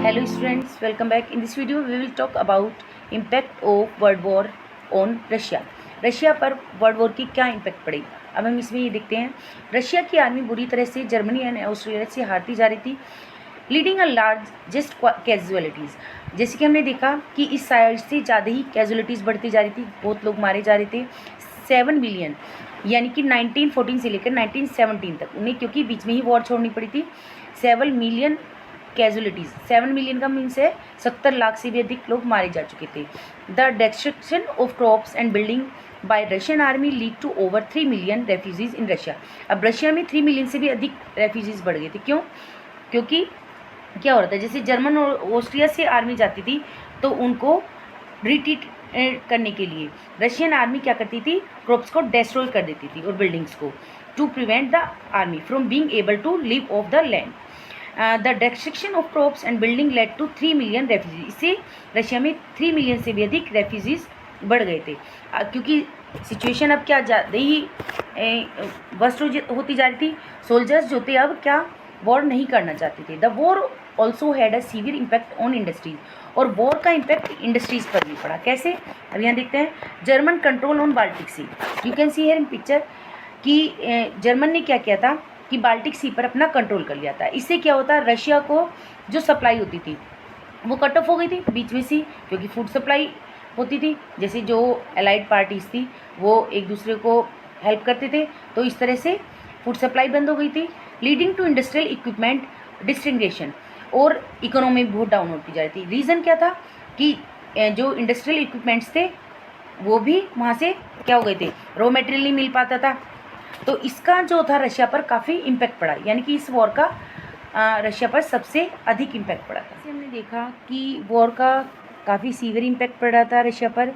Hello students, welcome back. In this video we will talk about impact of world war on Russia. Russia पर world war की क्या impact पड़ेगी। अब हम इसमें ये देखते हैं। रशिया की आर्मी बुरी तरह से जर्मनी एंड ऑस्ट्रेलिया से हारती जा रही थी, लीडिंग अ लार्जेस्ट कैजुअलिटीज़। जैसे कि हमने देखा कि इस साइड से ज़्यादा ही कैजुअलिटीज़ बढ़ती जा रही थी, बहुत लोग मारे जा रहे थे। 7 मिलियन यानी कि 1914 से लेकर 1917 तक उन्हें, क्योंकि बीच में ही वॉर छोड़नी पड़ी थी। 7 मिलियन कैजुअलिटीज़, 7 मिलियन का मीन्स है 70 लाख से भी अधिक लोग मारे जा चुके थे। The destruction of crops and building by Russian army lead to over 3 million refugees in Russia. अब रशिया में 3 मिलियन से भी अधिक रेफ्यूजीज बढ़ गए थे। क्यों? क्योंकि क्या हो रहा था, जैसे जर्मन और ऑस्ट्रिया से आर्मी जाती थी तो उनको रिट्रीट करने के लिए रशियन आर्मी क्या करती थी, क्रॉप्स को डिस्ट्रॉय कर देती थी और बिल्डिंग्स को, to prevent the army from being able to live off the land. The destruction of crops and building led to 3 million refugees. इससे रशिया में 3 मिलियन से भी अधिक रेफ्यूजीज बढ़ गए थे, क्योंकि सिचुएशन अब क्या ज़्यादा ही वर्स्ट होती जा रही थी। सोल्जर्स जो थे अब क्या वॉर नहीं करना चाहते थे। The war also had a severe impact on industries, और वॉर का इम्पैक्ट इंडस्ट्रीज पर भी पड़ा। कैसे? अब यहाँ देखते हैं। German control on Baltic sea. You can see here in picture कि जर्मन ने क्या किया था कि बाल्टिक सी पर अपना कंट्रोल कर लिया था। इससे क्या होता, रशिया को जो सप्लाई होती थी वो कट ऑफ हो गई थी बीच में सी, क्योंकि फूड सप्लाई होती थी। जैसे जो एलाइड पार्टीज़ थी वो एक दूसरे को हेल्प करते थे, तो इस तरह से फूड सप्लाई बंद हो गई थी, लीडिंग टू इंडस्ट्रियल इक्विपमेंट डिस्ट्रिंगेशन, और इकोनॉमी बहुत डाउन होती जा रही थी। रीज़न क्या था कि जो इंडस्ट्रियल इक्विपमेंट्स थे वो भी वहाँ से क्या हो गए थे, रॉ मटेरियल नहीं मिल पाता था। तो इसका जो था रशिया पर काफ़ी इम्पैक्ट पड़ा, यानी कि इस वॉर का रशिया पर सबसे अधिक इम्पैक्ट पड़ा था। जैसे हमने देखा कि वॉर का काफ़ी सीवियर इम्पैक्ट पड़ रहा था रशिया पर।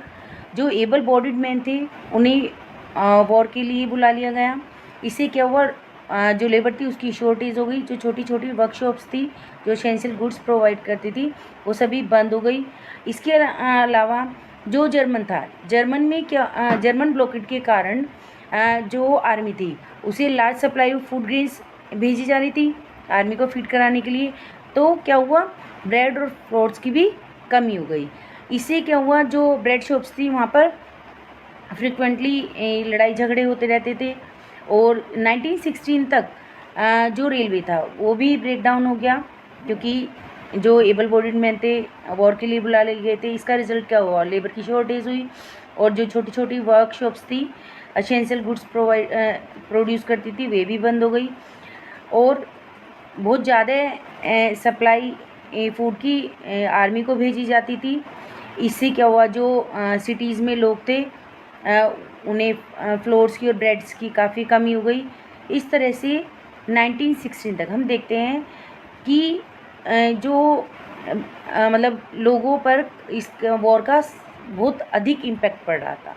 जो एबल बॉडीड मैन थे उन्हें वॉर के लिए बुला लिया गया। इससे क्या हुआ, जो लेबर थी उसकी शॉर्टेज हो गई। जो छोटी छोटी वर्कशॉप्स थी जो एसेंशियल गुड्स प्रोवाइड करती थी वो सभी बंद हो गई। इसके अलावा जो जर्मन था, जर्मन में क्या जर्मन ब्लॉकेड के कारण जो आर्मी थी उसे large supply of food grains भेजी जा रही थी आर्मी को फीड कराने के लिए। तो क्या हुआ, ब्रेड और फ्रूट्स की भी कमी हो गई। इससे क्या हुआ, जो ब्रेड शॉप्स थी वहाँ पर फ्रिक्वेंटली लड़ाई झगड़े होते रहते थे। और 1916 तक जो रेलवे था वो भी ब्रेक डाउन हो गया, क्योंकि जो एबल बॉडीड मैन थे वॉर के लिए बुला ले गए थे। इसका रिजल्ट क्या हुआ, लेबर की शॉर्टेज हुई, और जो छोटी छोटी वर्कशॉप्स थी एसेंशियल गुड्स प्रोड्यूस करती थी वे भी बंद हो गई, और बहुत ज़्यादा सप्लाई फूड की आर्मी को भेजी जाती थी। इससे क्या हुआ, जो सिटीज़ में लोग थे उन्हें फ्लोर्स की और ब्रेड्स की काफ़ी कमी हो गई। इस तरह से 1916 तक हम देखते हैं कि जो मतलब लोगों पर इस वॉर का बहुत अधिक इम्पैक्ट पड़ रहा था।